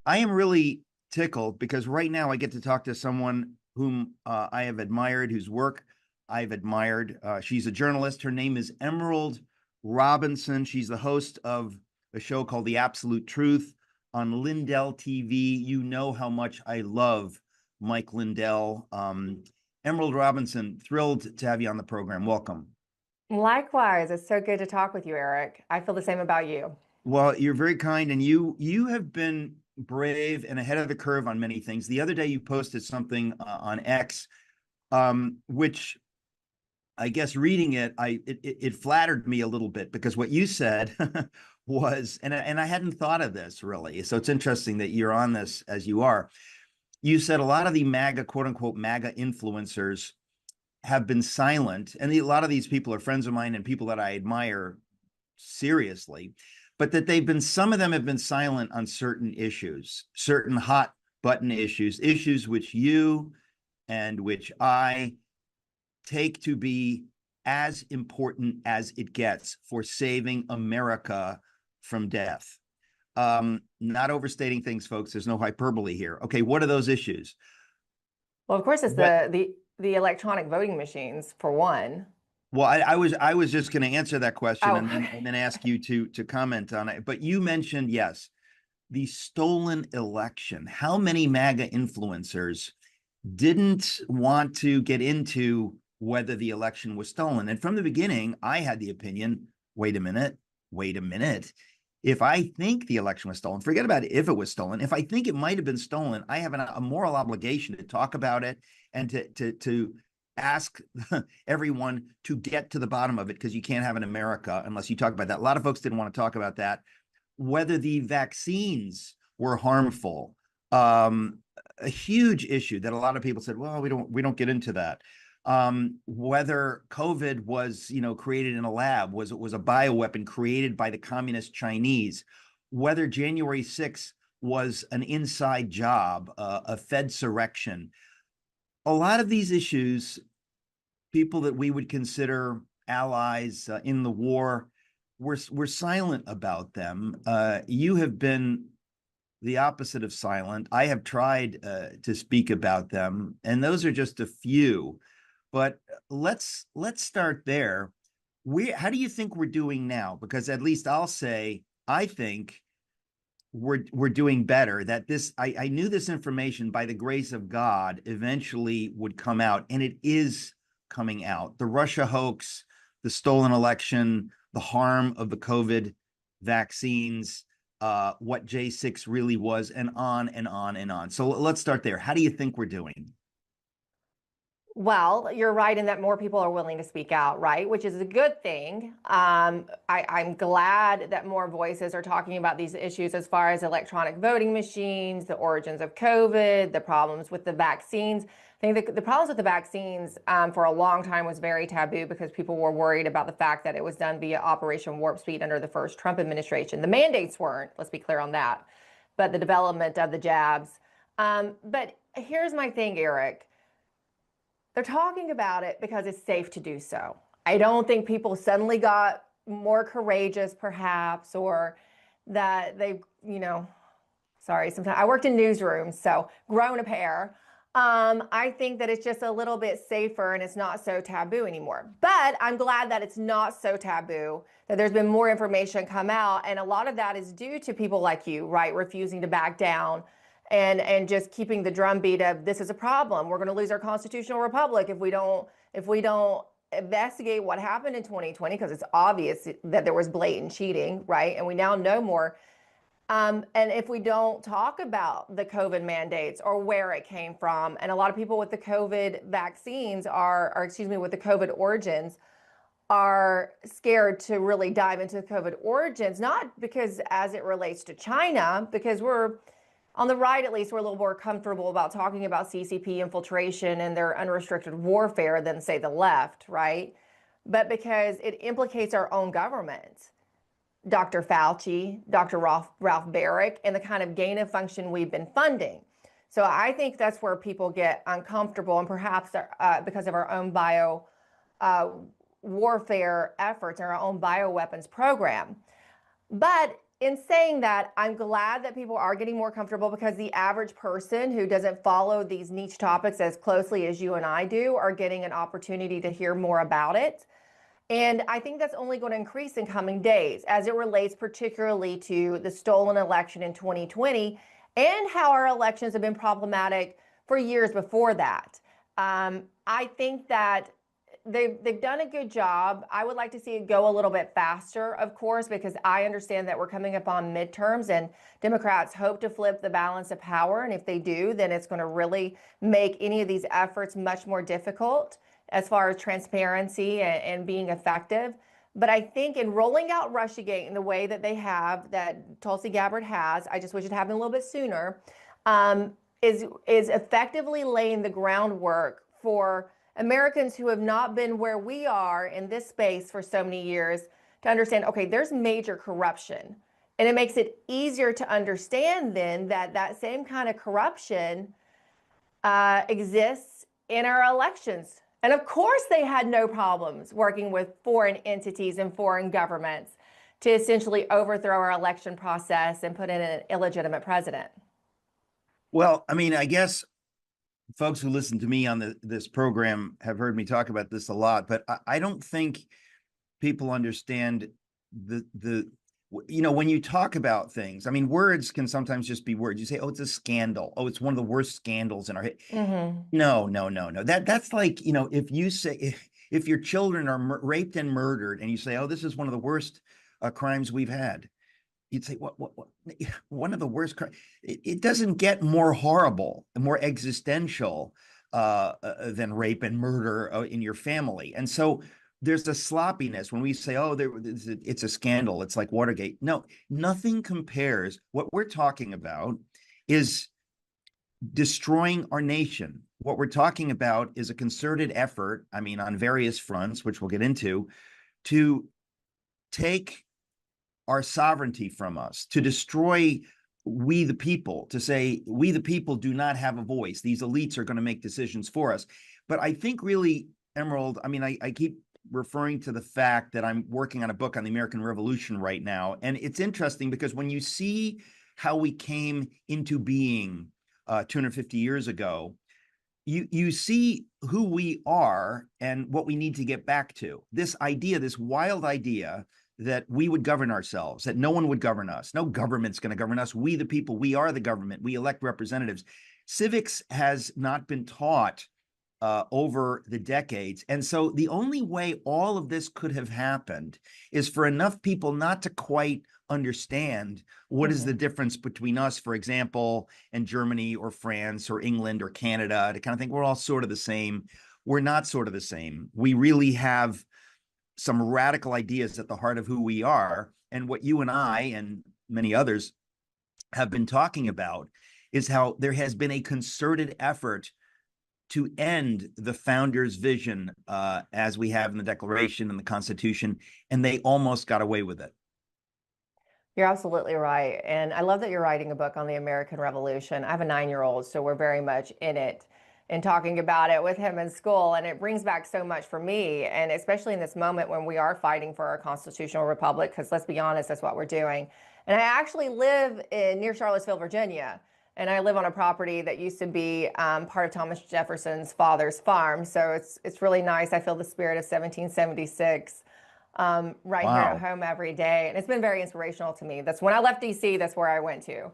I am really tickled because right now I get to talk to someone whom I have admired, whose work I've admired. She's a journalist. Her name is Emerald Robinson. She's the host of a show called The Absolute Truth on Lindell TV. You know how much I love Mike Lindell. Emerald Robinson, thrilled to have you on the program. Welcome. Likewise, it's so good to talk with you, Eric. I feel the same about you. Well, you're very kind, and you have been brave and ahead of the curve on many things. The other day, you posted something on X, which I guess reading it flattered me a little bit because what you said was, and I hadn't thought of this really. So it's interesting that you're on this as you are. You said a lot of the MAGA, quote unquote, MAGA influencers have been silent, and a lot of these people are friends of mine and people that I admire seriously, but that some of them have been silent on certain issues, certain hot button issues which you and which I take to be as important as it gets for saving America from death. Not overstating things, folks. There's no hyperbole here. Okay, what are those issues? Well, of course, it's the electronic voting machines for one. Well, I was just going to answer that question Oh. and then ask you to comment on it. But you mentioned, yes, the stolen election. How many MAGA influencers didn't want to get into whether the election was stolen? And from the beginning, I had the opinion, wait a minute. If I think the election was stolen, forget about it if it was stolen. If I think it might have been stolen, I have a moral obligation to talk about it and to ask everyone to get to the bottom of it, because you can't have an America unless you talk about that. A lot of folks didn't want to talk about that. Whether the vaccines were harmful, a huge issue that a lot of people said, well, we don't get into that. Whether COVID was, created in a lab, was a bioweapon created by the communist Chinese, whether January 6th was an inside job, a Fedsurrection. A lot of these issues, people that we would consider allies in the war, we're silent about them. You have been the opposite of silent. I have tried to speak about them, and those are just a few. But let's start there. How do you think we're doing now? Because at least I'll say I think we're doing better. That I knew this information by the grace of God eventually would come out, and it is coming out. The Russia hoax, the stolen election, the harm of the COVID vaccines, what J6 really was, and on and on and on. So let's start there. How do you think we're doing? Well, you're right in that more people are willing to speak out, right? Which is a good thing. I'm glad that more voices are talking about these issues as far as electronic voting machines, the origins of COVID, the problems with the vaccines. I think the problems with the vaccines for a long time was very taboo because people were worried about the fact that it was done via Operation Warp Speed under the first Trump administration. The mandates weren't, let's be clear on that, but the development of the jabs. But here's my thing, Eric. They're talking about it because it's safe to do so. I don't think people suddenly got more courageous, perhaps, or that they, sorry, sometimes I worked in newsrooms, so grown a pair. I think that it's just a little bit safer and it's not so taboo anymore. But I'm glad that it's not so taboo, that there's been more information come out. And a lot of that is due to people like you, right, refusing to back down and just keeping the drumbeat of this is a problem. We're going to lose our constitutional republic if we don't investigate what happened in 2020, because it's obvious that there was blatant cheating, right? And we now know more. And if we don't talk about the COVID mandates or where it came from, and a lot of people with the COVID vaccines with the COVID origins are scared to really dive into the COVID origins, not because as it relates to China, because we're, on the right at least, we're a little more comfortable about talking about CCP infiltration and their unrestricted warfare than, say, the left, right? But because it implicates our own government. Dr. Fauci, Dr. Ralph Baric, and the kind of gain of function we've been funding. So I think that's where people get uncomfortable, and perhaps because of our own bio warfare efforts and our own bioweapons program. But in saying that, I'm glad that people are getting more comfortable, because the average person who doesn't follow these niche topics as closely as you and I do are getting an opportunity to hear more about it. And I think that's only going to increase in coming days as it relates particularly to the stolen election in 2020 and how our elections have been problematic for years before that. I think that they've done a good job. I would like to see it go a little bit faster, of course, because I understand that we're coming up on midterms and Democrats hope to flip the balance of power. And if they do, then it's going to really make any of these efforts much more difficult as far as transparency and being effective. But I think in rolling out Russiagate in the way that they have, that Tulsi Gabbard has, I just wish it happened a little bit sooner, is effectively laying the groundwork for Americans who have not been where we are in this space for so many years to understand, okay, there's major corruption. And it makes it easier to understand then that that same kind of corruption exists in our elections. And of course, they had no problems working with foreign entities and foreign governments to essentially overthrow our election process and put in an illegitimate president. Well, I mean, I guess folks who listen to me on this program have heard me talk about this a lot, but I don't think people understand when you talk about things, I mean, words can sometimes just be words. You say, oh, it's a scandal. Oh, it's one of the worst scandals in our Mm-hmm. No. That's like, if you say, if your children are raped and murdered and you say, oh, this is one of the worst crimes we've had, you'd say, what, one of the worst crimes. It doesn't get more horrible and more existential than rape and murder in your family. And so there's a sloppiness when we say, oh, it's a scandal. It's like Watergate. No, nothing compares. What we're talking about is destroying our nation. What we're talking about is a concerted effort, I mean, on various fronts, which we'll get into, to take our sovereignty from us, to destroy we the people, to say we the people do not have a voice. These elites are going to make decisions for us. But I think really, Emerald, I mean, I keep referring to the fact that I'm working on a book on the American Revolution right now. And it's interesting because when you see how we came into being 250 years ago, you see who we are and what we need to get back to. This idea, this wild idea that we would govern ourselves, that no one would govern us. No government's going to govern us. We the people, we are the government. We elect representatives. Civics has not been taught over the decades. And so the only way all of this could have happened is for enough people not to quite understand what is the difference between us, for example, and Germany or France or England or Canada, to kind of think we're all sort of the same. We're not sort of the same. We really have some radical ideas at the heart of who we are. And what you and I and many others have been talking about is how there has been a concerted effort to end the founders' vision as we have in the Declaration and the Constitution, and they almost got away with it. You're absolutely right. And I love that you're writing a book on the American Revolution. I have a 9-year-old, so we're very much in it and talking about it with him in school. And it brings back so much for me, and especially in this moment when we are fighting for our constitutional republic, because let's be honest, that's what we're doing. And I actually live near Charlottesville, Virginia. And I live on a property that used to be part of Thomas Jefferson's father's farm. So it's really nice. I feel the spirit of 1776 right here at home every day. And it's been very inspirational to me. That's when I left DC, that's where I went to.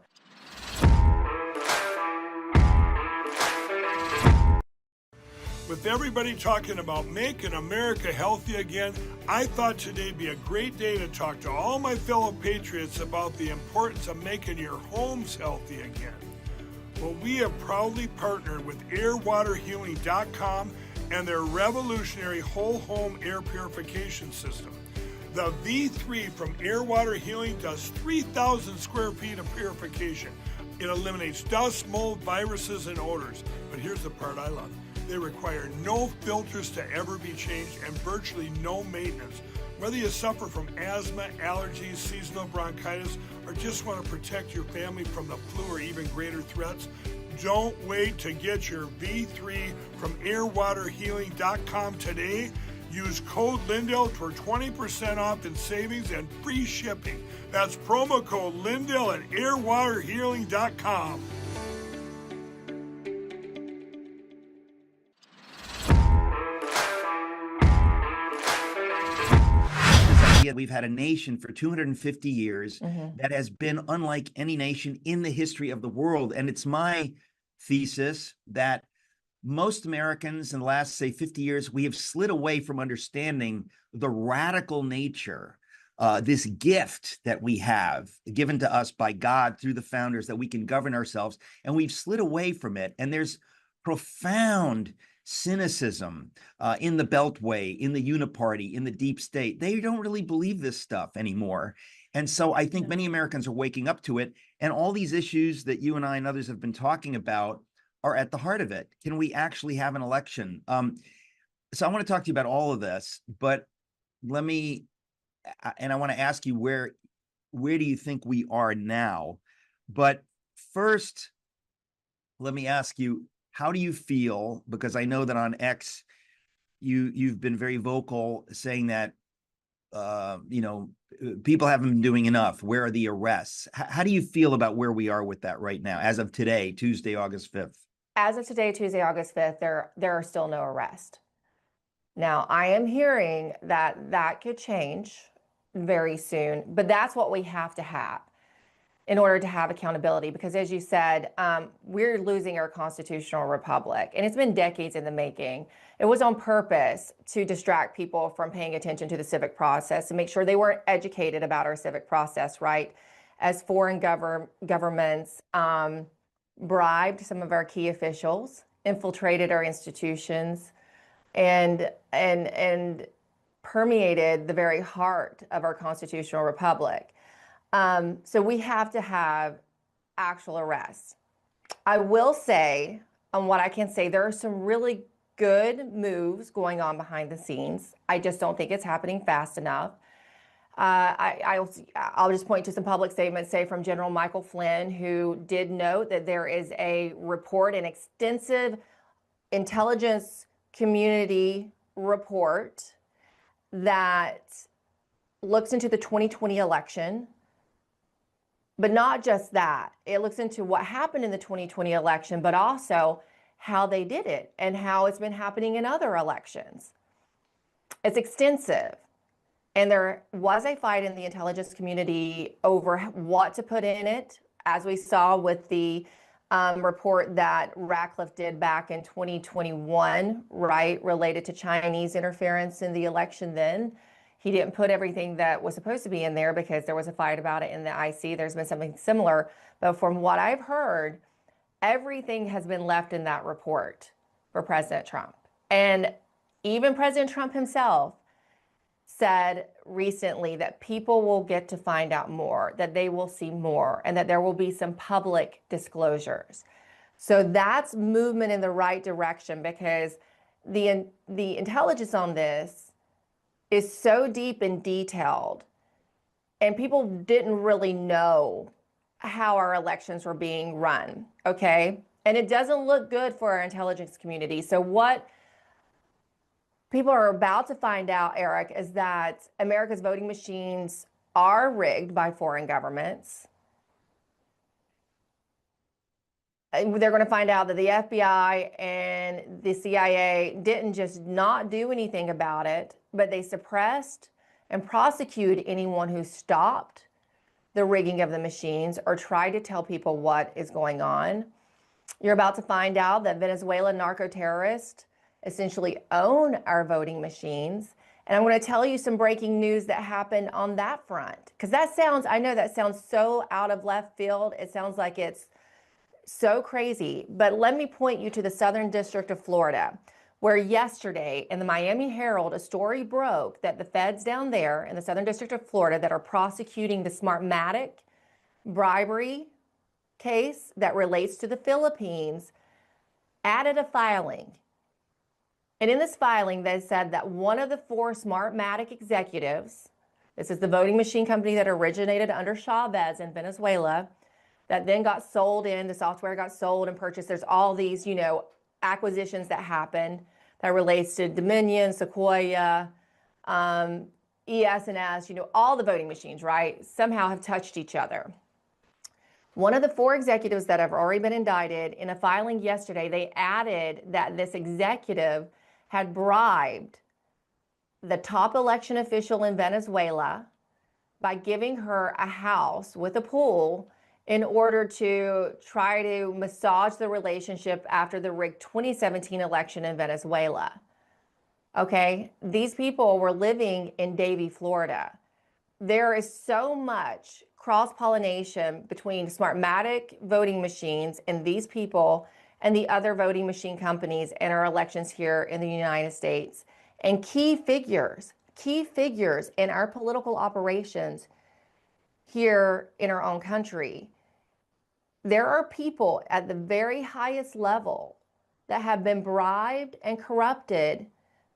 With everybody talking about making America healthy again, I thought today'd be a great day to talk to all my fellow patriots about the importance of making your homes healthy again. Well, we have proudly partnered with airwaterhealing.com and their revolutionary whole home air purification system. The V3 from Air Water Healing does 3,000 square feet of purification. It eliminates dust, mold, viruses, and odors. But here's the part I love. They require no filters to ever be changed and virtually no maintenance. Whether you suffer from asthma, allergies, seasonal bronchitis, or just want to protect your family from the flu or even greater threats, don't wait to get your V3 from airwaterhealing.com today. Use code Lindell for 20% off in savings and free shipping. That's promo code Lindell at airwaterhealing.com. We've had a nation for 250 years that has been unlike any nation in the history of the world. And it's my thesis that most Americans in the last, say, 50 years, we have slid away from understanding the radical nature, this gift that we have given to us by God through the founders, that we can govern ourselves. And we've slid away from it. And there's profound cynicism in the Beltway, in the Uniparty, in the deep state. They don't really believe this stuff anymore. And so I think many Americans are waking up to it. And all these issues that you and I and others have been talking about are at the heart of it. Can we actually have an election? So I want to talk to you about all of this, but I want to ask you, where do you think we are now? But first, let me ask you, how do you feel? Because I know that on X, you've been very vocal saying that, people haven't been doing enough. Where are the arrests? How do you feel about where we are with that right now, as of today, Tuesday, August 5th? As of today, Tuesday, August 5th, there are still no arrests. Now, I am hearing that could change very soon, but that's what we have to have in order to have accountability. Because as you said, we're losing our constitutional republic, and it's been decades in the making. It was on purpose to distract people from paying attention to the civic process and make sure they weren't educated about our civic process, right? As foreign governments bribed some of our key officials, infiltrated our institutions, and permeated the very heart of our constitutional republic. So we have to have actual arrests. I will say, on what I can say, there are some really good moves going on behind the scenes. I just don't think it's happening fast enough. I'll just point to some public statements, say from General Michael Flynn, who did note that there is a report, an extensive intelligence community report that looks into the 2020 election. But not just that, it looks into what happened in the 2020 election, but also how they did it and how it's been happening in other elections. It's extensive. And there was a fight in the intelligence community over what to put in it, as we saw with the report that Ratcliffe did back in 2021, right, related to Chinese interference in the election then. He didn't put everything that was supposed to be in there because there was a fight about it in the IC. There's been something similar. But from what I've heard, everything has been left in that report for President Trump. And even President Trump himself said recently that people will get to find out more, that they will see more, and that there will be some public disclosures. So that's movement in the right direction, because the intelligence on this is so deep and detailed, and people didn't really know how our elections were being run, okay? And it doesn't look good for our intelligence community. So what people are about to find out, Eric, is that America's voting machines are rigged by foreign governments. They're going to find out that the FBI and the CIA didn't just not do anything about it, but they suppressed and prosecuted anyone who stopped the rigging of the machines or tried to tell people what is going on. You're about to find out that Venezuelan narco-terrorists essentially own our voting machines. And I'm going to tell you some breaking news that happened on that front. Because I know that sounds so out of left field. It sounds like it's so crazy. But let me point you to the Southern District of Florida, where yesterday in the Miami Herald, a story broke that the feds down there in the Southern District of Florida that are prosecuting the Smartmatic bribery case that relates to the Philippines added a filing. And in this filing, they said that one of the 4 Smartmatic executives, this is the voting machine company that originated under Chavez in Venezuela, that then got sold in, the software got sold and purchased. There's all these, acquisitions that happened. that relates to Dominion, Sequoia, ES&S, all the voting machines, right, somehow have touched each other. One of the 4 executives that have already been indicted, in a filing yesterday, they added that this executive had bribed the top election official in Venezuela by giving her a house with a pool in order to try to massage the relationship after the rigged 2017 election in Venezuela. Okay, these people were living in Davie, Florida. There is so much cross-pollination between Smartmatic voting machines and these people and the other voting machine companies in our elections here in the United States. And key figures in our political operations here in our own country. There are people at the very highest level that have been bribed and corrupted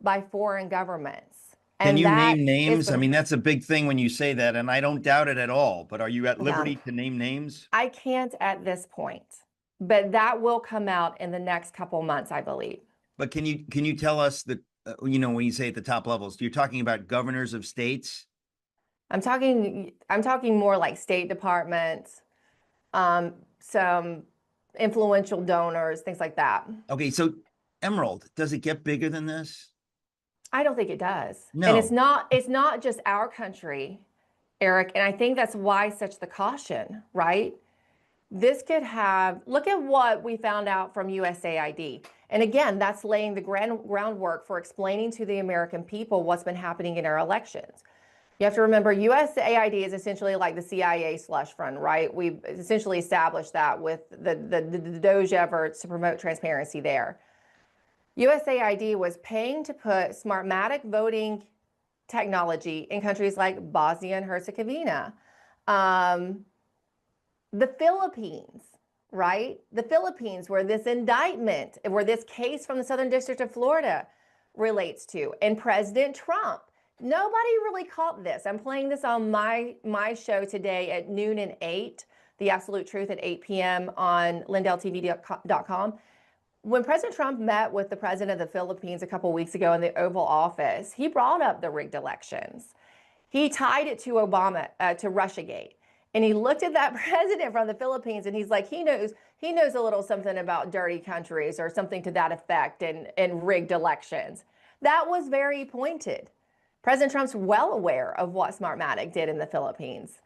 by foreign governments. Can And you that name names? is I mean, that's a big thing when you say that, and I don't doubt it at all. But are you at Yeah. liberty to name names? I can't at this point, but that will come out in the next couple months, I believe. But can you tell us when you say at the top levels, you're talking about governors of states? I'm talking more like State Departments, some influential donors, things like that. Okay, so Emerald, does it get bigger than this? I don't think it does. No. And it's not just our country, Eric, and I think that's why such the caution, right? This could look at what we found out from USAID. And again, that's laying the groundwork for explaining to the American people what's been happening in our elections. You have to remember, USAID is essentially like the CIA slush fund, right? We've essentially established that with the DOJ efforts to promote transparency there. USAID was paying to put Smartmatic voting technology in countries like Bosnia and Herzegovina, the Philippines, right? The Philippines, where this case from the Southern District of Florida relates to, and President Trump. Nobody really caught this. I'm playing this on my show today at noon and 8, The Absolute Truth at 8 p.m. on LindellTV.com. When President Trump met with the president of the Philippines a couple weeks ago in the Oval Office, he brought up the rigged elections. He tied it to to Russiagate. And he looked at that president from the Philippines and he's like, he knows a little something about dirty countries or something to that effect and rigged elections. That was very pointed. President Trump's well aware of what Smartmatic did in the Philippines.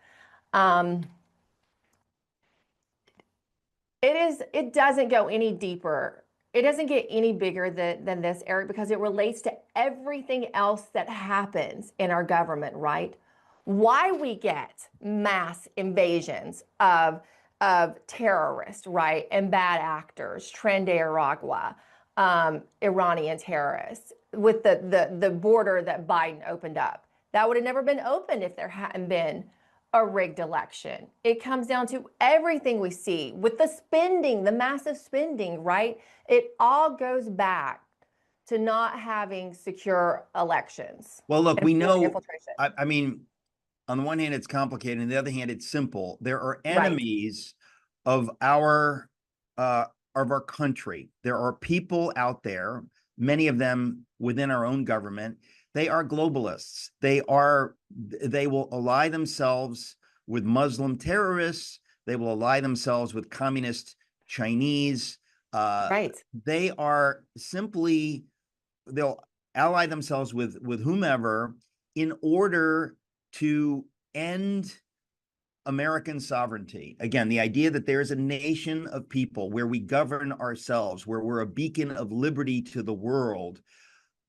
It doesn't go any deeper. It doesn't get any bigger than this, Eric, because it relates to everything else that happens in our government, right? Why we get mass invasions of terrorists, right, and bad actors, Tren de Aragua, Iranian terrorists, with the border that Biden opened up. That would have never been opened if there hadn't been a rigged election. It comes down to everything we see with the spending, the massive spending, right? It all goes back to not having secure elections. Well, look, we know, infiltration. I mean, on the one hand, it's complicated. On the other hand, it's simple. There are enemies of our country. There are people out there, many of them within our own government. They are globalists. They will ally themselves with Muslim terrorists. They will ally themselves with communist Chinese. They are simply, they'll ally themselves with whomever in order to end American sovereignty. Again, the idea that there is a nation of people where we govern ourselves, where we're a beacon of liberty to the world.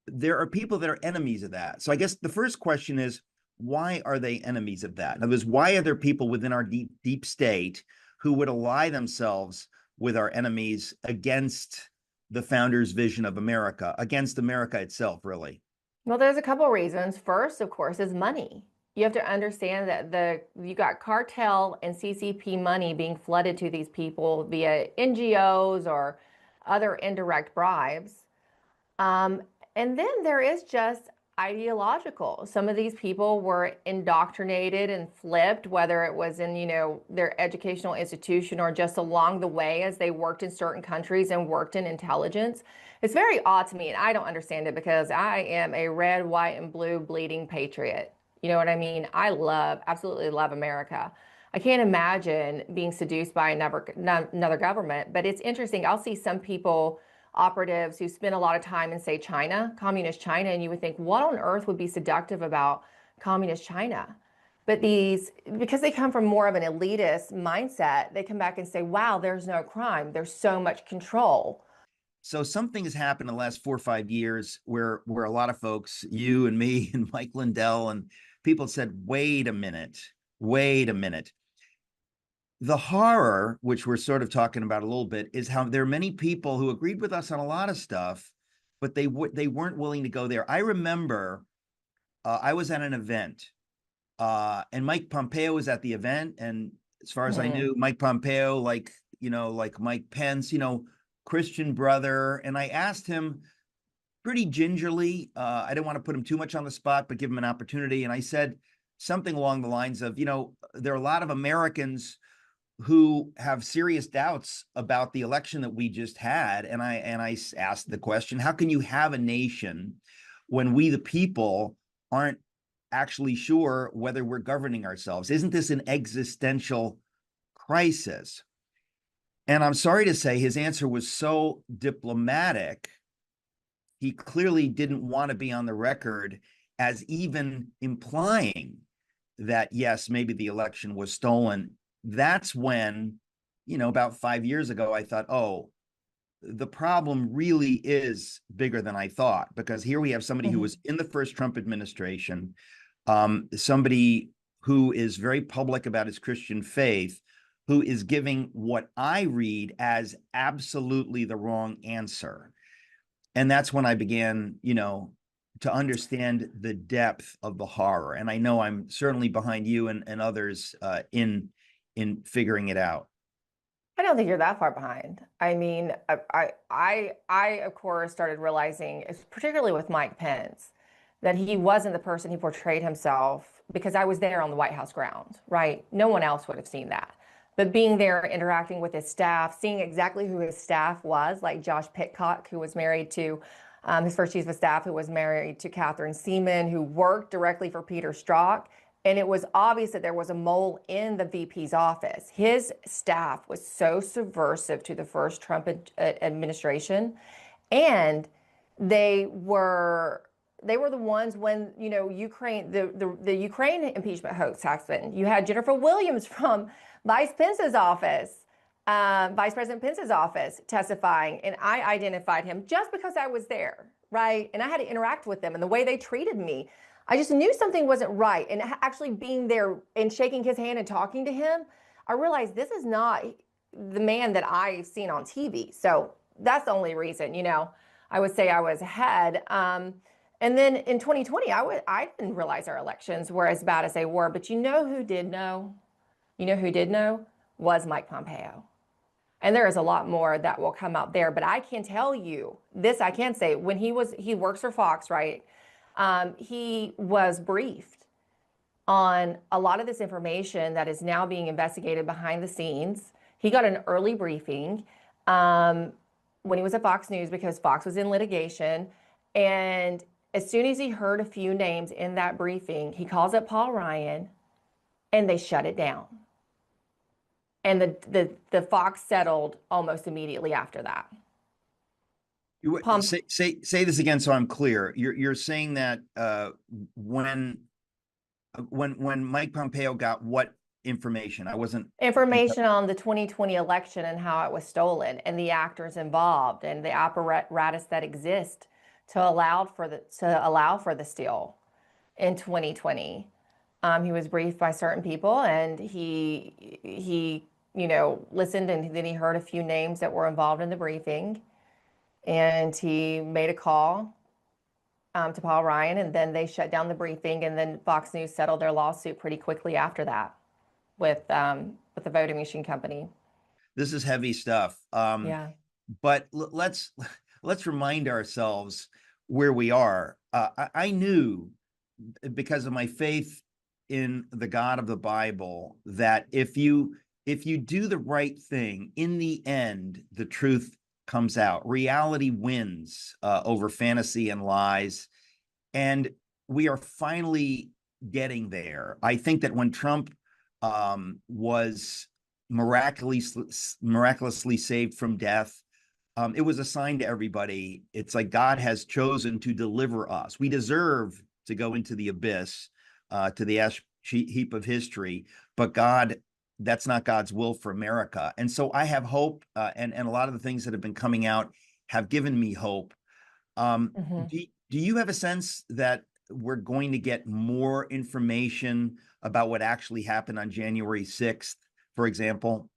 There are people that are enemies of that. So I guess the first question is, why are they enemies of that? In other words, why are there people within our deep state who would ally themselves with our enemies against the founders' vision of America, against America itself, really? Well, there's a couple of reasons. First, of course, is money. You have to understand that you got cartel and CCP money being flooded to these people via NGOs or other indirect bribes. And then there is just ideological. Some of these people were indoctrinated and flipped, whether it was in, their educational institution or just along the way as they worked in certain countries and worked in intelligence. It's very odd to me, and I don't understand it because I am a red, white, and blue bleeding patriot. You know what I mean? Absolutely love America. I can't imagine being seduced by another government, but it's interesting. I'll see some people, operatives who spend a lot of time in, say, China, communist China, and you would think, what on earth would be seductive about communist China? But because they come from more of an elitist mindset, they come back and say, wow, there's no crime. There's so much control. So something has happened in the last 4 or 5 years where a lot of folks, you and me and Mike Lindell and people said, wait a minute. The horror, which we're sort of talking about a little bit, is how there are many people who agreed with us on a lot of stuff, but they weren't willing to go there. I remember I was at an event and Mike Pompeo was at the event. And as far as I knew, Mike Pompeo, like Mike Pence, Christian brother. And I asked him pretty gingerly, I didn't want to put him too much on the spot, but give him an opportunity. And I said something along the lines of, there are a lot of Americans who have serious doubts about the election that we just had. And I asked the question, how can you have a nation when we, the people, aren't actually sure whether we're governing ourselves? Isn't this an existential crisis? And I'm sorry to say his answer was so diplomatic. He clearly didn't want to be on the record as even implying that, yes, maybe the election was stolen. That's when, about 5 years ago, I thought, oh, the problem really is bigger than I thought, because here we have somebody who was in the first Trump administration, somebody who is very public about his Christian faith, who is giving what I read as absolutely the wrong answer. And that's when I began, to understand the depth of the horror. And I know I'm certainly behind you and others in figuring it out. I don't think you're that far behind. I mean, I of course started realizing, particularly with Mike Pence, that he wasn't the person he portrayed himself, because I was there on the White House grounds, right? No one else would have seen that. But being there, interacting with his staff, seeing exactly who his staff was, like Josh Pitcock, who was married to his first chief of staff, who was married to Catherine Seaman, who worked directly for Peter Strzok. And it was obvious that there was a mole in the VP's office. His staff was so subversive to the first Trump administration. And they were the ones when, Ukraine, the Ukraine impeachment hoax happened. You had Jennifer Williams from Vice President Pence's office testifying, and I identified him just because I was there, right? And I had to interact with them, and the way they treated me, I just knew something wasn't right. And actually being there and shaking his hand and talking to him, I realized this is not the man that I've seen on TV. So that's the only reason, I would say I was ahead. And then in 2020, I didn't realize our elections were as bad as they were. But you know who did know? Was Mike Pompeo. And there is a lot more that will come out there. But I can tell you this, I can say, when he works for Fox, right? He was briefed on a lot of this information that is now being investigated behind the scenes. He got an early briefing when he was at Fox News, because Fox was in litigation. And as soon as he heard a few names in that briefing, he calls up Paul Ryan and they shut it down. And the Fox settled almost immediately after that. Say this again so I'm clear. You're saying that when Mike Pompeo got what information? I wasn't information on the 2020 election and how it was stolen, and the actors involved, and the apparatus that exist to allow for the steal in 2020. He was briefed by certain people, and he listened, and then he heard a few names that were involved in the briefing. And he made a call to Paul Ryan, and then they shut down the briefing, and then Fox News settled their lawsuit pretty quickly after that with the voting machine company. This is heavy stuff. Yeah. But let's remind ourselves where we are, I knew, because of my faith in the God of the Bible, that if you do the right thing, in the end, the truth comes out. Reality wins over fantasy and lies. And we are finally getting there. I think that when Trump was miraculously saved from death, it was a sign to everybody. It's like God has chosen to deliver us. We deserve to go into the abyss, to the ash heap of history, but God, that's not God's will for America. And so I have hope, and a lot of the things that have been coming out have given me hope. Mhm. Do you have a sense that we're going to get more information about what actually happened on January 6th, for example?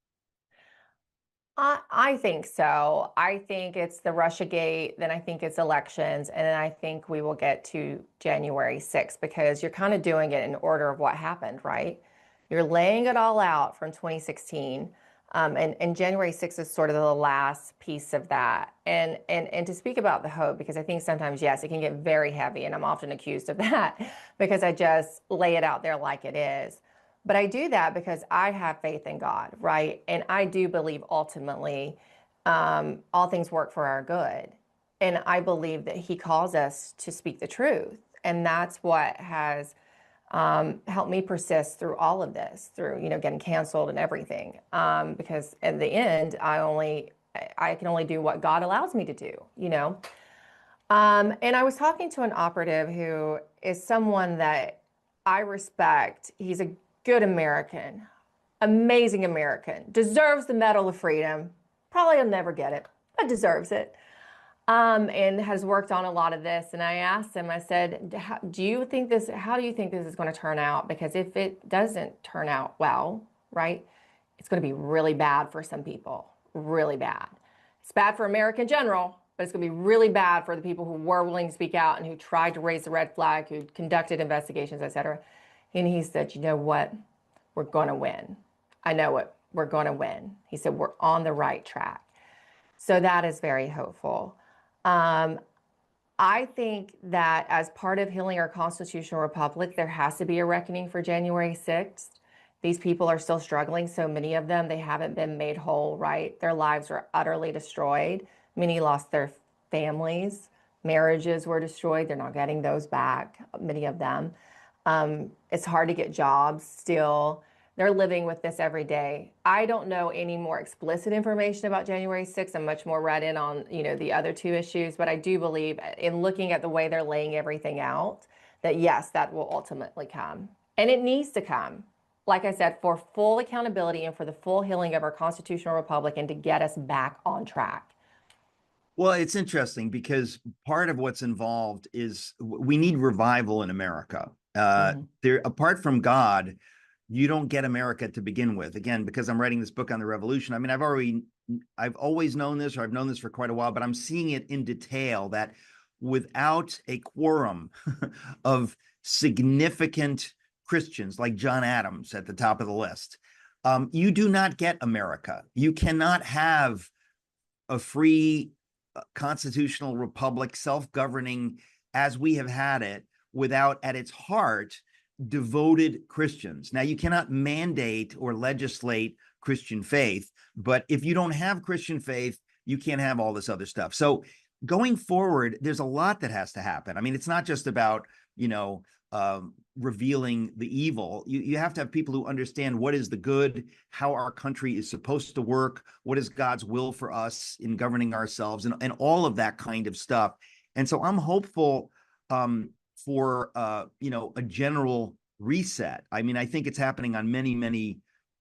I think so. I think it's the Russiagate, then I think it's elections, and then I think we will get to January 6th because you're kind of doing it in order of what happened, right? You're laying it all out from 2016, and January 6th is sort of the last piece of that. And to speak about the hope, because I think sometimes, yes, it can get very heavy, and I'm often accused of that because I just lay it out there like it is. But I do that because I have faith in God, right? And I do believe ultimately all things work for our good. And I believe that He calls us to speak the truth. And that's what has helped me persist through all of this, through, getting canceled and everything. Because at the end, I can only do what God allows me to do. And I was talking to an operative who is someone that I respect. He's a good American, amazing American, deserves the Medal of Freedom. Probably will never get it, but deserves it. And has worked on a lot of this. And I asked him, I said, how do you think this is going to turn out? Because if it doesn't turn out well, right, it's going to be really bad for some people, really bad. It's bad for America in general, but it's going to be really bad for the people who were willing to speak out and who tried to raise the red flag, who conducted investigations, et cetera. And he said, you know what? We're going to win. I know it. We're going to win. He said, we're on the right track. So that is very hopeful. I think that as part of healing our constitutional republic, there has to be a reckoning for January 6th. These people are still struggling. So many of them, they haven't been made whole, right? Their lives were utterly destroyed. Many lost their families. Marriages were destroyed. They're not getting those back, many of them. It's hard to get jobs still. They're living with this every day. I don't know any more explicit information about January 6th. I'm much more read in on, the other two issues, but I do believe in looking at the way they're laying everything out, that yes, that will ultimately come. And it needs to come, like I said, for full accountability and for the full healing of our constitutional republic and to get us back on track. Well, it's interesting because part of what's involved is we need revival in America. Apart from God, you don't get America to begin with. Again, because I'm writing this book on the revolution. I mean, I've always known this, or I've known this for quite a while, but I'm seeing it in detail that without a quorum of significant Christians like John Adams at the top of the list, you do not get America. You cannot have a free constitutional republic, self-governing as we have had it, without at its heart devoted Christians. Now, you cannot mandate or legislate Christian faith, but if you don't have Christian faith, you can't have all this other stuff. So going forward, there's a lot that has to happen. I mean, it's not just about, revealing the evil. You have to have people who understand what is the good, how our country is supposed to work, what is God's will for us in governing ourselves, and all of that kind of stuff. And so I'm hopeful for a general reset. I mean, I think it's happening on many, many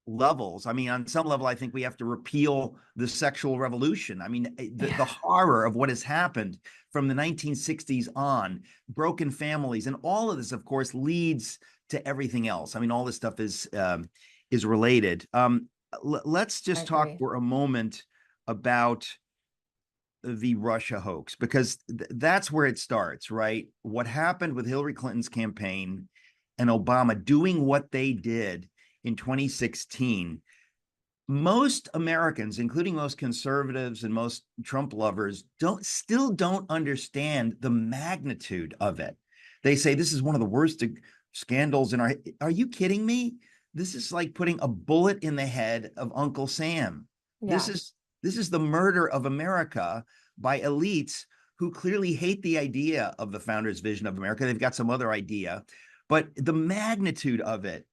levels. I mean, on some level, I think we have to repeal the sexual revolution. I mean, the horror of what has happened from the 1960s on, broken families, and all of this, of course, leads to everything else. I mean, all this stuff is related. Let's just talk for a moment about the Russia hoax, because that's where it starts, right? What happened with Hillary Clinton's campaign and Obama doing what they did in 2016 most Americans, including most conservatives and most Trump lovers, still don't understand the magnitude of it. They say this is one of the worst scandals in our. Are you kidding me? This is like putting a bullet in the head of Uncle Sam. Yeah. This is the murder of America by elites who clearly hate the idea of the founders' vision of America. They've got some other idea, but the magnitude of it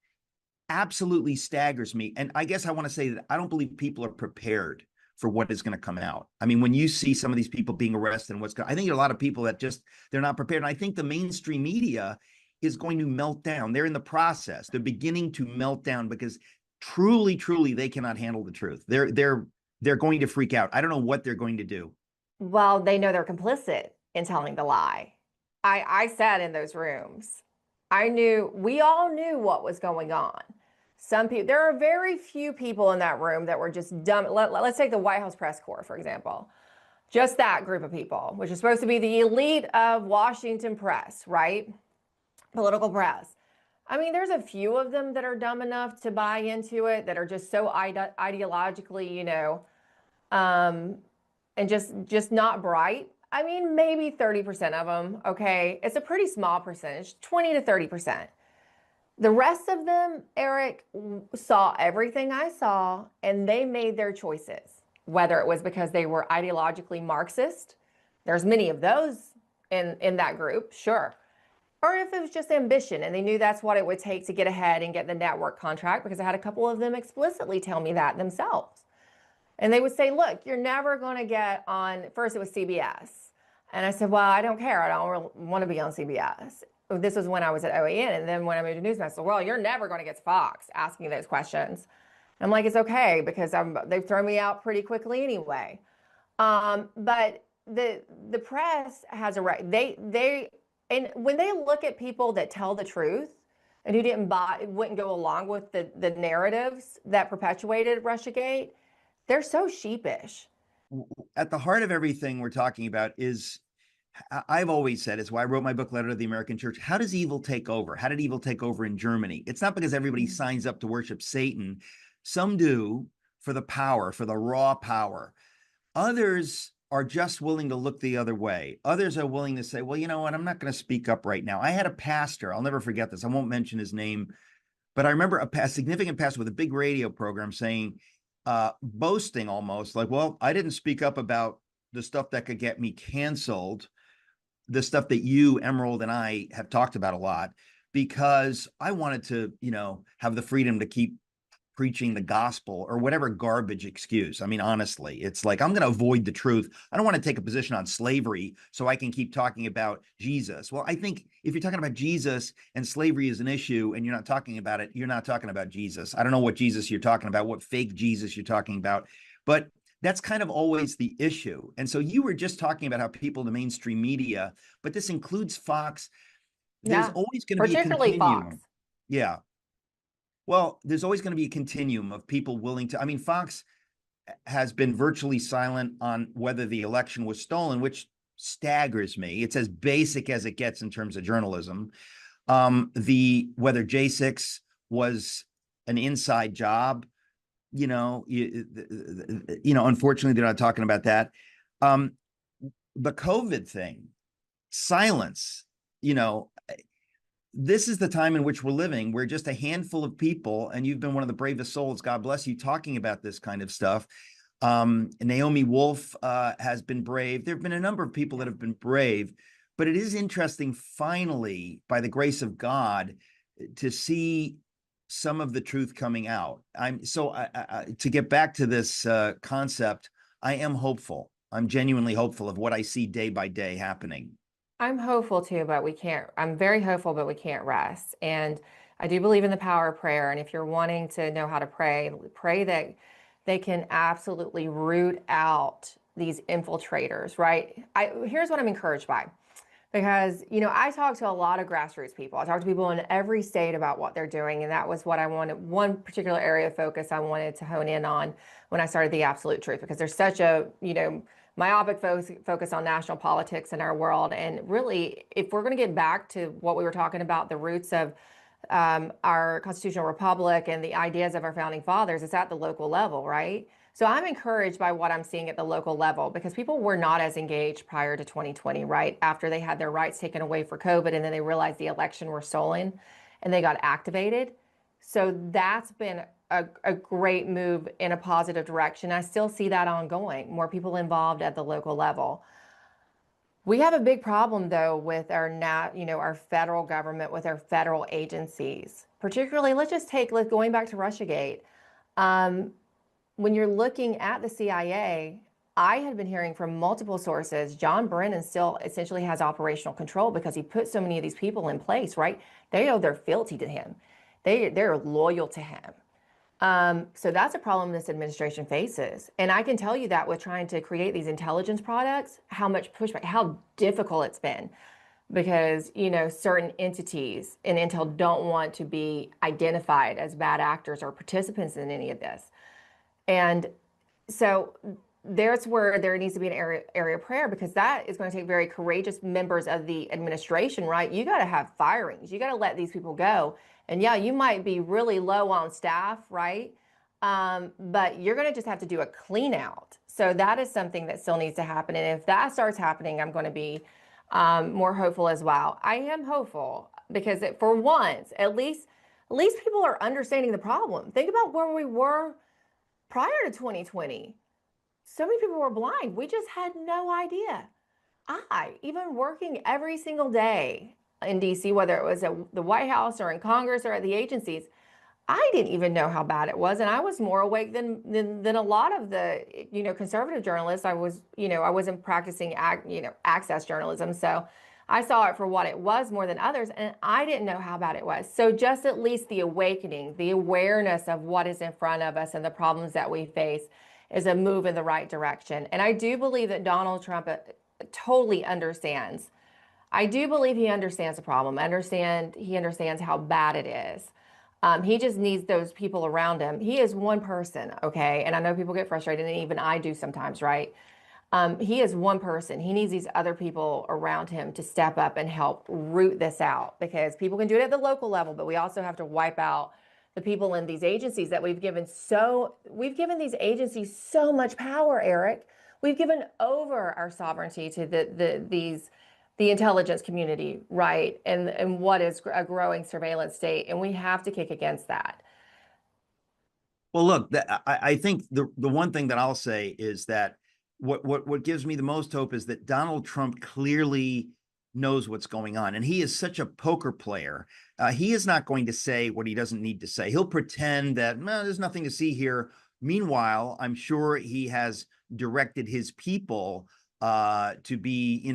absolutely staggers me. And I guess I want to say that I don't believe people are prepared for what is going to come out. I mean, when you see some of these people being arrested and I think there are a lot of people that they're not prepared. And I think the mainstream media is going to melt down. They're in the process. They're beginning to melt down because truly, truly, they cannot handle the truth. They're going to freak out. I don't know what they're going to do. Well, they know they're complicit in telling the lie. I sat in those rooms. We all knew what was going on. Some people, there are very few people in that room that were just dumb. Let's take the White House press corps, for example. Just that group of people, which is supposed to be the elite of Washington press, right? Political press. I mean, there's a few of them that are dumb enough to buy into it, that are just so ideologically, and just not bright. I mean, maybe 30% of them, okay? It's a pretty small percentage, 20 to 30%. The rest of them, Eric, saw everything I saw, and they made their choices, whether it was because they were ideologically Marxist. There's many of those in that group, sure. Or if it was just ambition, and they knew that's what it would take to get ahead and get the network contract, because I had a couple of them explicitly tell me that themselves. And they would say, look, you're never going to get on, first it was CBS. And I said, well, I don't care. I don't want to be on CBS. This was when I was at OAN. And then when I moved to Newsmax, I said, well, you're never going to get Fox asking those questions. I'm like, it's okay, because they've thrown me out pretty quickly anyway. But the press has a right. And when they look at people that tell the truth and who wouldn't go along with the narratives that perpetuated Russiagate, they're so sheepish. At the heart of everything we're talking about is, I've always said, it's why I wrote my book, Letter to the American Church. How does evil take over? How did evil take over in Germany? It's not because everybody signs up to worship Satan. Some do for the power, for the raw power. Others are just willing to look the other way. Others are willing to say, well, you know what? I'm not going to speak up right now. I had a pastor, I'll never forget this. I won't mention his name, but I remember a significant pastor with a big radio program saying, boasting almost like, well, I didn't speak up about the stuff that could get me canceled, the stuff that you, Emerald, and I have talked about a lot, because I wanted to, have the freedom to keep preaching the gospel, or whatever garbage excuse. I mean, honestly, it's like, I'm going to avoid the truth. I don't want to take a position on slavery so I can keep talking about Jesus. Well, I think if you're talking about Jesus and slavery is an issue and you're not talking about it, you're not talking about Jesus. I don't know what Jesus you're talking about, what fake Jesus you're talking about, but that's kind of always the issue. And so you were just talking about how people in the mainstream media, but this includes Fox. There's always going to be a continuum. Fox. Yeah. Well, there's always going to be a continuum of people willing to, I mean, Fox has been virtually silent on whether the election was stolen, which staggers me. It's as basic as it gets in terms of journalism. Whether J6 was an inside job, unfortunately, they're not talking about that. The COVID thing, silence, this is the time in which we're living. We're just a handful of people, and you've been one of the bravest souls, God bless you, talking about this kind of stuff. Naomi Wolf has been brave. There have been a number of people that have been brave, but it is interesting, finally, by the grace of God, to see some of the truth coming out. To get back to this concept, I am hopeful. I'm genuinely hopeful of what I see day by day happening. I'm hopeful too, but I'm very hopeful, but we can't rest. And I do believe in the power of prayer. And if you're wanting to know how to pray that they can absolutely root out these infiltrators, right? Here's what I'm encouraged by. Because, I talk to a lot of grassroots people. I talk to people in every state about what they're doing. And that was what I wanted, one particular area of focus I wanted to hone in on when I started The Absolute Truth, because there's such a, myopic focus on national politics in our world. And really, if we're going to get back to what we were talking about, the roots of our constitutional republic and the ideas of our founding fathers, it's at the local level, right? So I'm encouraged by what I'm seeing at the local level because people were not as engaged prior to 2020, right? After they had their rights taken away for COVID and then they realized the election were stolen and they got activated. So that's been a great move in a positive direction. I still see that ongoing, more people involved at the local level. We have a big problem though with our our federal government, with our federal agencies, particularly going back to Russiagate. When you're looking at the CIA, I had been hearing from multiple sources, John Brennan still essentially has operational control because he put so many of these people in place, right? They know they're fealty to him. They're loyal to him. So that's a problem this administration faces. And I can tell you that with trying to create these intelligence products, how much pushback, how difficult it's been because, certain entities in Intel don't want to be identified as bad actors or participants in any of this. And so there's where there needs to be an area of prayer because that is going to take very courageous members of the administration, right? You got to have firings. You got to let these people go. And yeah, you might be really low on staff, right? But you're going to just have to do a clean out. So that is something that still needs to happen. And if that starts happening, I'm going to be more hopeful as well. I am hopeful because for once, at least people are understanding the problem. Think about where we were prior to 2020. So many people were blind. We just had no idea. Even working every single day in DC, whether it was at the White House or in Congress or at the agencies, I didn't even know how bad it was. And I was more awake than a lot of the, conservative journalists. I wasn't practicing, access journalism. So I saw it for what it was more than others. And I didn't know how bad it was. So just at least the awakening, the awareness of what is in front of us and the problems that we face is a move in the right direction. And I do believe that Donald Trump totally understands. I do believe he understands the problem. He understands how bad it is. He just needs those people around him. He is one person, okay? And I know people get frustrated, and even I do sometimes, right? He is one person. He needs these other people around him to step up and help root this out because people can do it at the local level, but we also have to wipe out the people in these agencies that we've given these agencies so much power, Eric. We've given over our sovereignty to the intelligence community, right? And what is a growing surveillance state. And we have to kick against that. Well, look, I think the one thing that I'll say is that what gives me the most hope is that Donald Trump clearly knows what's going on. And he is such a poker player. He is not going to say what he doesn't need to say. He'll pretend that there's nothing to see here. Meanwhile, I'm sure he has directed his people to be,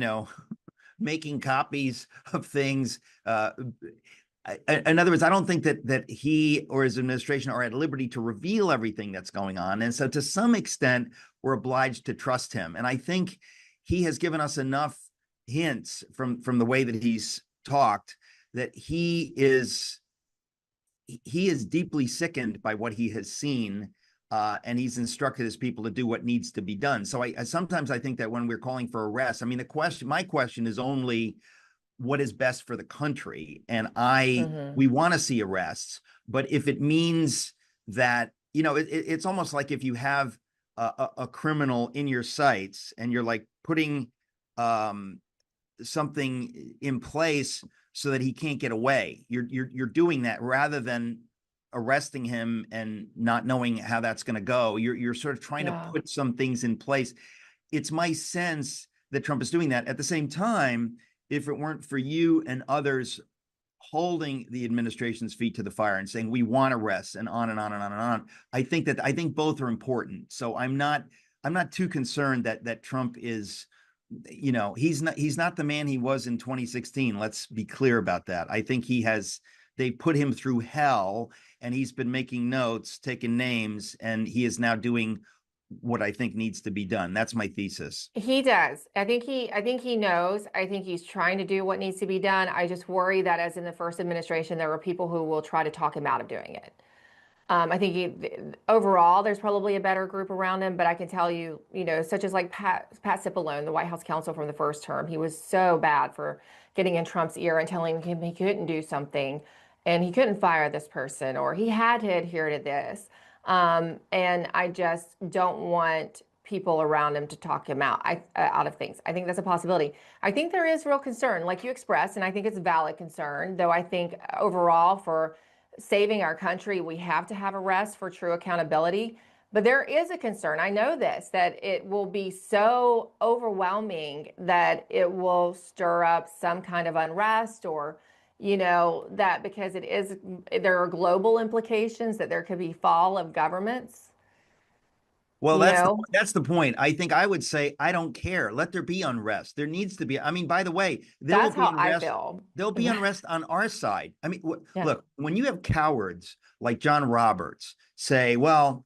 making copies of things. In other words, I don't think that he or his administration are at liberty to reveal everything that's going on. And so to some extent, we're obliged to trust him. And I think he has given us enough hints from the way that he's talked that he is deeply sickened by what he has seen, and he's instructed his people to do what needs to be done. So I sometimes think that when we're calling for arrests, my question is only what is best for the country, and we want to see arrests, but if it means that it's almost like if you have a criminal in your sights and you're like putting something in place so that he can't get away. You're doing that rather than arresting him and not knowing how that's going to go. You're sort of trying to put some things in place. It's my sense that Trump is doing that. At the same time, if it weren't for you and others holding the administration's feet to the fire and saying we want arrests and on and on and on and on, I think both are important. So I'm not too concerned that Trump is, he's not the man he was in 2016. Let's be clear about that. I think they put him through hell, and he's been making notes, taking names, and he is now doing what I think needs to be done. That's my thesis. He does. I think he knows. I think he's trying to do what needs to be done. I just worry that as in the first administration, there were people who will try to talk him out of doing it. I think overall, there's probably a better group around him, but I can tell you, such as like Pat Cipollone, the White House counsel from the first term, he was so bad for getting in Trump's ear and telling him he couldn't do something. and he couldn't fire this person, or he had to adhere to this. And I just don't want people around him to talk him out of things. I think that's a possibility. I think there is real concern, like you expressed, and I think it's a valid concern, though I think overall for saving our country, we have to have arrests for true accountability. But there is a concern, I know this, that it will be so overwhelming that it will stir up some kind of unrest, or, that because there are global implications, that there could be fall of governments. Well, You know, that's the point. I think I would say I don't care. Let there be unrest. There needs to be. I mean, by the way, there will that's be how I unrest. feel. There'll be unrest on our side. I mean, Yeah. look, when you have cowards like John Roberts say, well,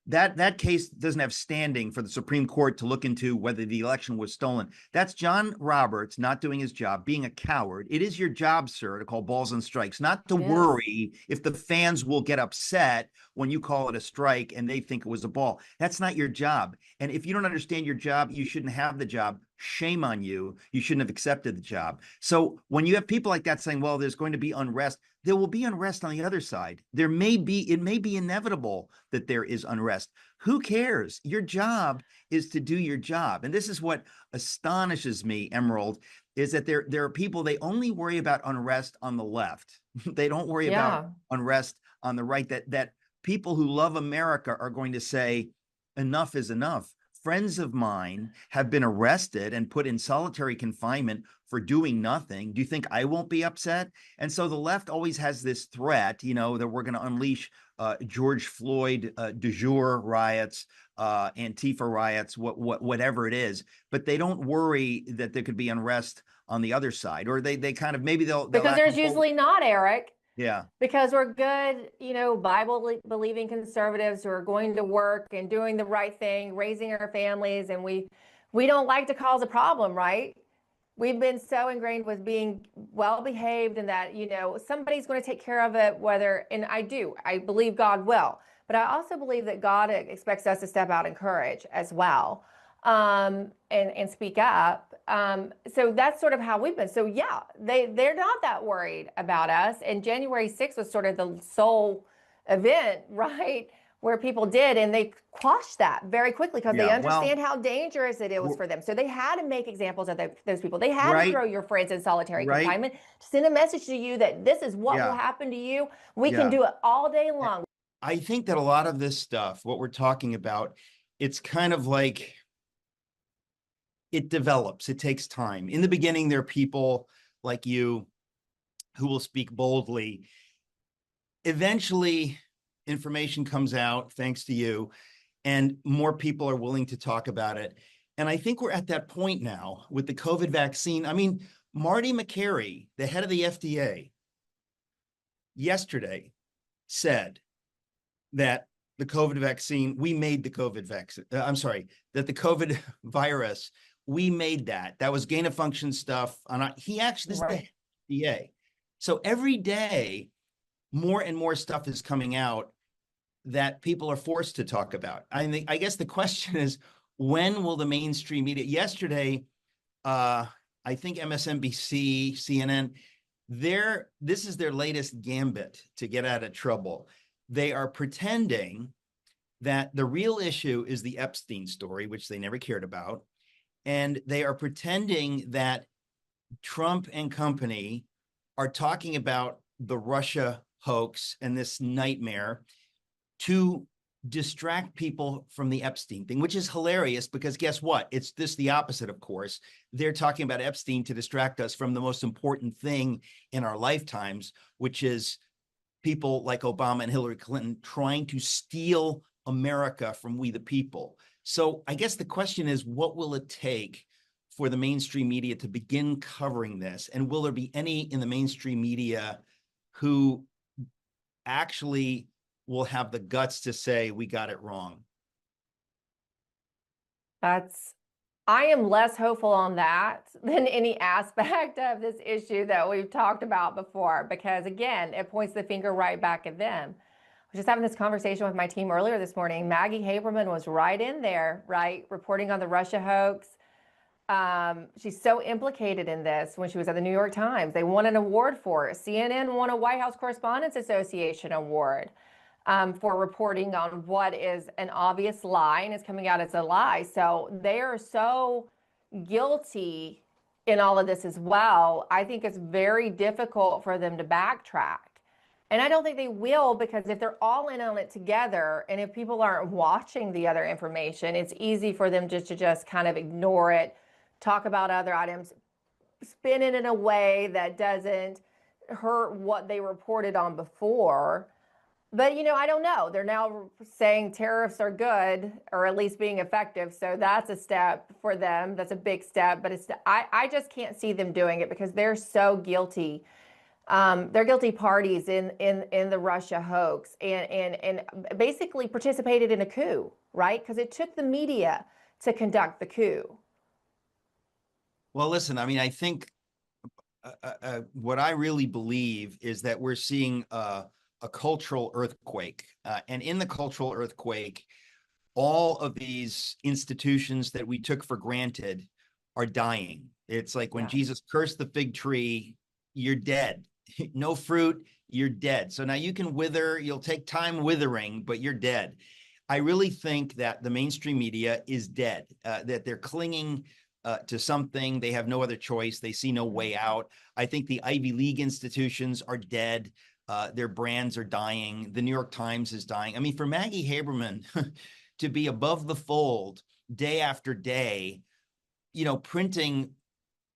that case doesn't have standing for the Supreme Court to look into whether the election was stolen. That's John Roberts not doing his job, being a coward. It is your job, sir, to call balls and strikes, not to worry if the fans will get upset when you call it a strike and they think it was a ball. That's not your job. And if you don't understand your job, you shouldn't have the job. Shame on you. You shouldn't have accepted the job. So when you have people like that saying, well, there's going to be unrest, there will be unrest on the other side. It may be inevitable that there is unrest. Who cares? Your job is to do your job. And this is what astonishes me, Emerald, is that there are people, they only worry about unrest on the left. They don't worry about unrest on the right, that people who love America are going to say, enough is enough. Friends of mine have been arrested and put in solitary confinement for doing nothing. Do you think I won't be upset? And so the left always has this threat, that we're going to unleash George Floyd du jour riots, Antifa riots, whatever it is. But they don't worry that there could be unrest on the other side, or they kind of, maybe they'll because there's usually not, Eric. Yeah. Because we're good, Bible believing conservatives who are going to work and doing the right thing, raising our families, and we don't like to cause a problem, right? We've been so ingrained with being well behaved, and that, somebody's going to take care of it, and I believe God will, but I also believe that God expects us to step out in courage as well, and speak up. So that's sort of how we've been. So yeah, they're not that worried about us. And January 6th was sort of the sole event, right, where people did, and they quashed that very quickly because they understand how dangerous it was for them. So they had to make examples of those people. They had to throw your friends in solitary confinement to send a message to you that this is what will happen to you. We can do it all day long. I think that a lot of this stuff, what we're talking about, it's kind of like, it develops, it takes time. In the beginning, there are people like you who will speak boldly. Eventually, information comes out, thanks to you, and more people are willing to talk about it. And I think we're at that point now with the COVID vaccine. I mean, Marty Makary, the head of the FDA, yesterday said that the COVID vaccine, we made the COVID vaccine. I'm sorry, that the COVID virus, we made that. That was gain of function stuff. He actually, this is the FDA. So every day, more and more stuff is coming out that people are forced to talk about. I guess the question is, when will the mainstream media? Yesterday, I think MSNBC, CNN, this is their latest gambit to get out of trouble. They are pretending that the real issue is the Epstein story, which they never cared about. And they are pretending that Trump and company are talking about the Russia hoax and this nightmare to distract people from the Epstein thing, which is hilarious because guess what? It's the opposite, of course. They're talking about Epstein to distract us from the most important thing in our lifetimes, which is people like Obama and Hillary Clinton trying to steal America from we the people. So I guess the question is, what will it take for the mainstream media to begin covering this? And will there be any in the mainstream media who actually will have the guts to say, we got it wrong? I am less hopeful on that than any aspect of this issue that we've talked about before, because again, it points the finger right back at them. I was just having this conversation with my team earlier this morning. Maggie Haberman was right in there, right, reporting on the Russia hoax. She's so implicated in this. When she was at the New York Times, they won an award for it. CNN won a White House Correspondents Association award for reporting on what is an obvious lie and is coming out as a lie. So they are so guilty in all of this as well. I think it's very difficult for them to backtrack. And I don't think they will, because if they're all in on it together, and if people aren't watching the other information, it's easy for them just to kind of ignore it, talk about other items, spin it in a way that doesn't hurt what they reported on before. But, you know, I don't know. They're now saying tariffs are good, or at least being effective. So that's a step for them. That's a big step. But I just can't see them doing it, because they're so guilty. They're guilty parties in the Russia hoax, and basically participated in a coup, right? Because it took the media to conduct the coup. Well, listen, I mean, I think what I really believe is that we're seeing a cultural earthquake. And in the cultural earthquake, all of these institutions that we took for granted are dying. It's like when Jesus cursed the fig tree, you're dead. No fruit, you're dead. So now you can wither, you'll take time withering, but you're dead. I really think that the mainstream media is dead, that they're clinging to something. They have no other choice. They see no way out. I think the Ivy League institutions are dead. Their brands are dying. The New York Times is dying. I mean, for Maggie Haberman to be above the fold day after day, you know, printing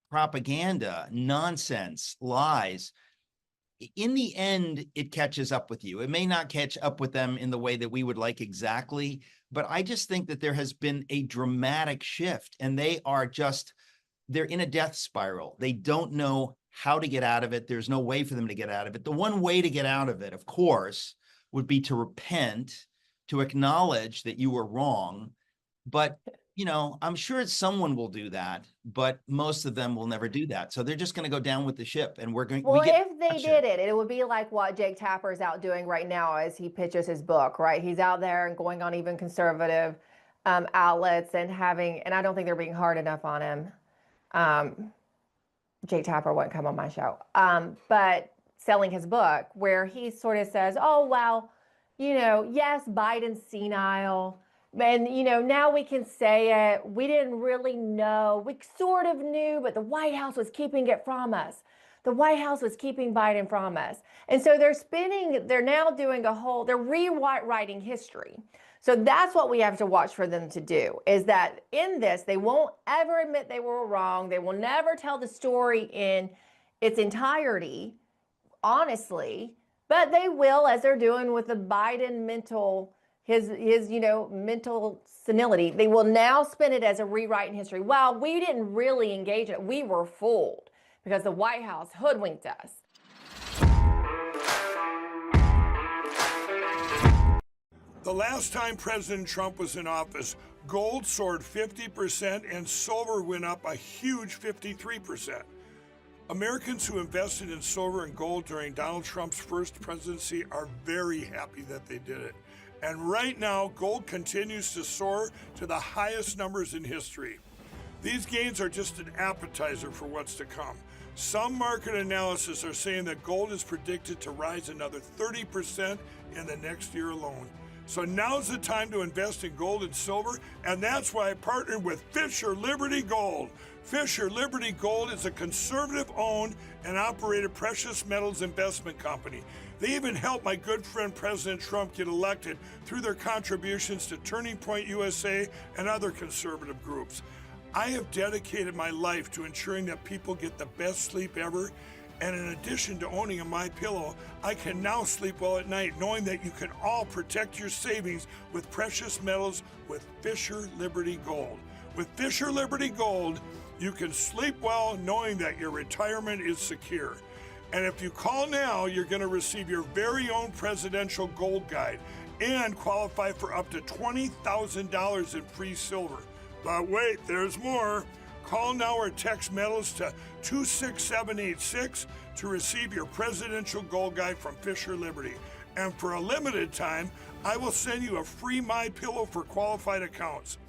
propaganda, nonsense, lies, in the end, it catches up with you. It may not catch up with them in the way that we would like exactly, but I just think that there has been a dramatic shift, and they're in a death spiral. They don't know how to get out of it. There's no way for them to get out of it. The one way to get out of it, of course, would be to repent, to acknowledge that you were wrong. But, you know, I'm sure someone will do that, but most of them will never do that. So they're just going to go down with the ship, and Well, if they did it, it would be like what Jake Tapper is out doing right now as he pitches his book, right? He's out there and going on even conservative outlets and I don't think they're being hard enough on him. Jake Tapper wouldn't come on my show, but selling his book, where he sort of says, oh, well, you know, yes, Biden's senile. And, you know, now we can say it. We didn't really know. We sort of knew, but the White House was keeping it from us. The White House was keeping Biden from us. And so they're now doing they're rewriting history. So that's what we have to watch for them to do, is that in this, they won't ever admit they were wrong. They will never tell the story in its entirety, honestly, but they will, as they're doing with the Biden his you know, mental senility. They will now spin it as a rewrite in history. Well, we didn't really engage in it. We were fooled because the White House hoodwinked us. The last time President Trump was in office, gold soared 50% and silver went up a huge 53%. Americans who invested in silver and gold during Donald Trump's first presidency are very happy that they did it. And right now, gold continues to soar to the highest numbers in history. These gains are just an appetizer for what's to come. Some market analysis are saying that gold is predicted to rise another 30% in the next year alone. So now's the time to invest in gold and silver, and that's why I partnered with Fisher Liberty Gold. Fisher Liberty Gold is a conservative-owned and operated precious metals investment company. They even helped my good friend President Trump get elected through their contributions to Turning Point USA and other conservative groups. I have dedicated my life to ensuring that people get the best sleep ever. And in addition to owning a MyPillow, I can now sleep well at night knowing that you can all protect your savings with precious metals with Fisher Liberty Gold. With Fisher Liberty Gold, you can sleep well knowing that your retirement is secure. And if you call now, you're going to receive your very own presidential gold guide and qualify for up to $20,000 in free silver. But wait, there's more. Call now or text metals to 26786 to receive your presidential gold guide from Fisher Liberty. And for a limited time, I will send you a free MyPillow for qualified accounts.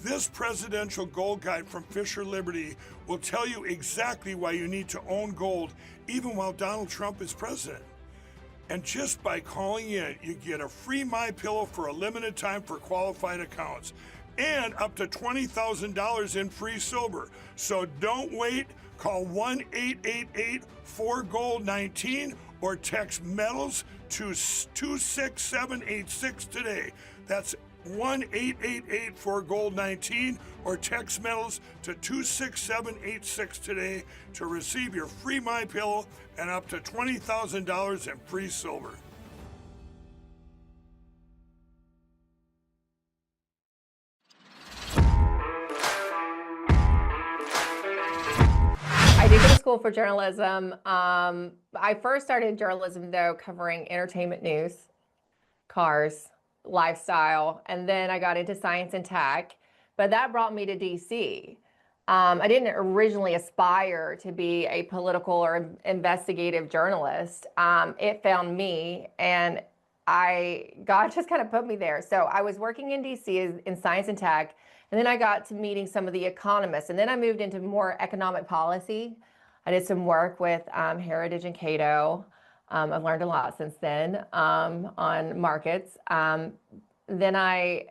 This presidential gold guide from Fisher Liberty will tell you exactly why you need to own gold even while Donald Trump is president. And just by calling in, you get a free MyPillow for a limited time for qualified accounts and up to $20,000 in free silver. So don't wait. Call 1-888-4GOLD-19 or text METALS to 26786 today. That's 1-888-4GOLD-19 or text METALS to 26786 today to receive your free MyPillow and up to $20,000 in free silver. I did go to school for journalism. I first started journalism, though, covering entertainment news, cars, lifestyle, and then I got into science and tech, but that brought me to DC. I didn't originally aspire to be a political or investigative journalist. It found me, and God just kind of put me there. So I was working in DC in science and tech, and then I got to meeting some of the economists, and then I moved into more economic policy. I did some work with Heritage and Cato. I've learned a lot since then on markets. Then I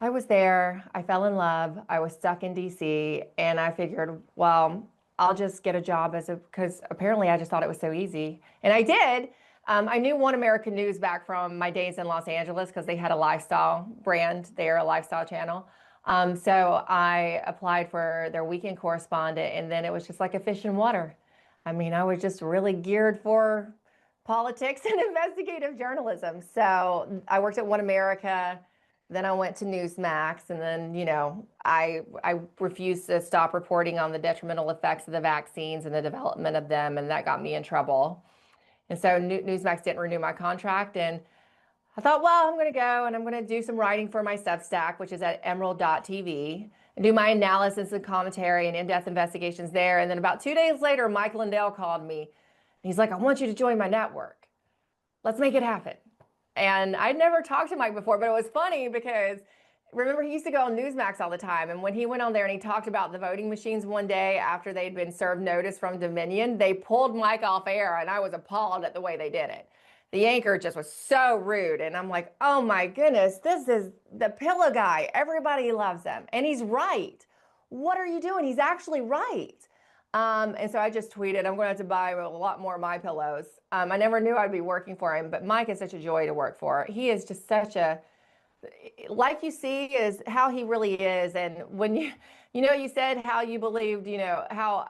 was there, I fell in love, I was stuck in DC, and I figured, well, I'll just get a job because apparently I just thought it was so easy. And I did. I knew One American News back from my days in Los Angeles because they had a lifestyle brand there, a lifestyle channel. So I applied for their weekend correspondent, and then it was just like a fish in water. I mean, I was just really geared for politics and investigative journalism. So I worked at One America, then I went to Newsmax, and then, I refused to stop reporting on the detrimental effects of the vaccines and the development of them, and that got me in trouble. And so Newsmax didn't renew my contract, and I thought, well, I'm going to go and I'm going to do some writing for my Substack, which is at MLindellTV, and do my analysis and commentary and in-depth investigations there. And then about 2 days later, Mike Lindell called me. And he's like, I want you to join my network. Let's make it happen. And I'd never talked to Mike before, but it was funny because remember, he used to go on Newsmax all the time. And when he went on there and he talked about the voting machines one day after they'd been served notice from Dominion, they pulled Mike off air, and I was appalled at the way they did it. The anchor just was so rude. And I'm like, oh my goodness, this is the pillow guy. Everybody loves him. And he's right. What are you doing? He's actually right. And so I just tweeted, I'm going to have to buy a lot more MyPillows. I never knew I'd be working for him, but Mike is such a joy to work for. He is just such a, like you see is how he really is. And when you said how you believed, how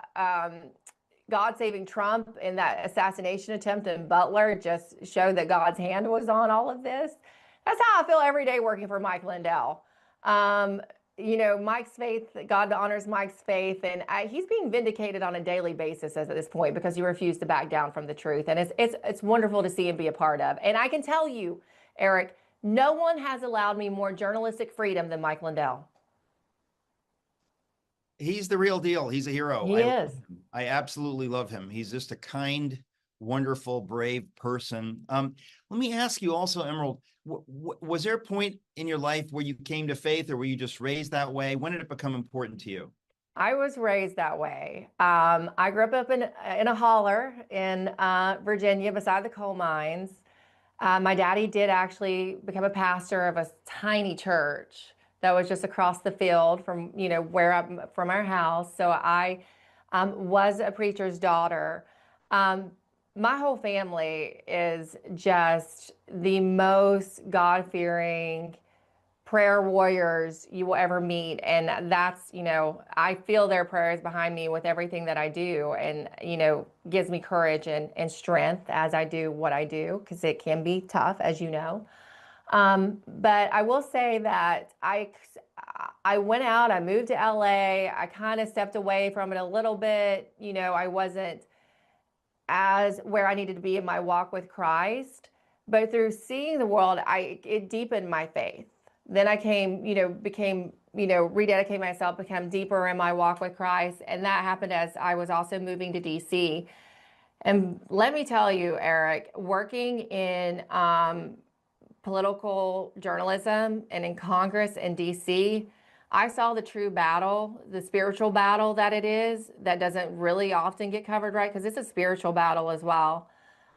God saving Trump in that assassination attempt in Butler just showed that God's hand was on all of this. That's how I feel every day working for Mike Lindell. Mike's faith, God honors Mike's faith, and he's being vindicated on a daily basis at this point because he refused to back down from the truth. And it's wonderful to see and be a part of. And I can tell you, Eric, no one has allowed me more journalistic freedom than Mike Lindell. He's the real deal. He's a hero. He is. I absolutely love him. He's just a kind, wonderful, brave person. Let me ask you also, Emerald, was there a point in your life where you came to faith, or were you just raised that way? When did it become important to you? I was raised that way. I grew up in a holler in Virginia beside the coal mines. My daddy did actually become a pastor of a tiny church that was just across the field from, from our house. So I was a preacher's daughter. My whole family is just the most God-fearing prayer warriors you will ever meet. And that's, I feel their prayers behind me with everything that I do, and, gives me courage and strength as I do what I do, because it can be tough, as you know. But I will say that I went out, I moved to LA, I kind of stepped away from it a little bit. I wasn't as where I needed to be in my walk with Christ, but through seeing the world, it deepened my faith. Then I rededicate myself, become deeper in my walk with Christ. And that happened as I was also moving to DC. And let me tell you, Eric, working in political journalism and in Congress in DC, I saw the true battle, the spiritual battle that it is, that doesn't really often get covered, right? Because it's a spiritual battle as well.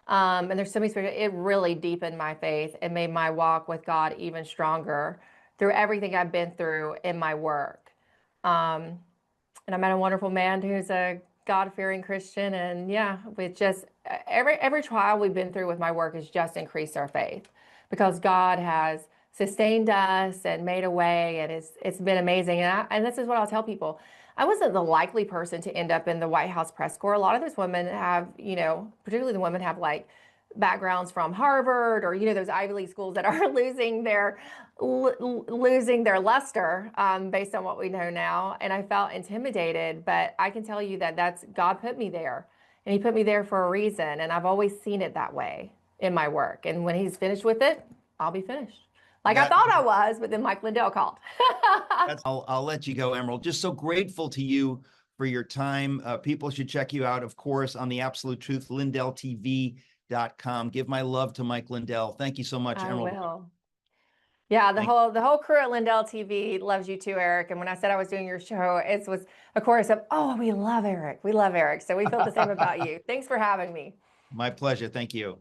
And there's so many spiritual, it really deepened my faith and made my walk with God even stronger through everything I've been through in my work. And I met a wonderful man who's a God-fearing Christian. And yeah, with just every trial we've been through with my work has just increased our faith, because God has sustained us and made a way, and it's been amazing. And this is what I'll tell people. I wasn't the likely person to end up in the White House press corps. A lot of those women have, particularly the women have like backgrounds from Harvard or, those Ivy League schools that are losing their luster based on what we know now. And I felt intimidated, but I can tell you that that's God put me there, and he put me there for a reason. And I've always seen it that way in my work. And when he's finished with it, I'll be finished. I thought I was, but then Mike Lindell called. I'll let you go, Emerald. Just so grateful to you for your time. People should check you out, of course, on the Absolute Truth, LindellTV.com. Give my love to Mike Lindell. Thank you so much, Emerald. I will. Yeah, the whole crew at Lindell TV loves you too, Eric. And when I said I was doing your show, it was a chorus of, "Oh, we love Eric. We love Eric." So we feel the same about you. Thanks for having me. My pleasure. Thank you.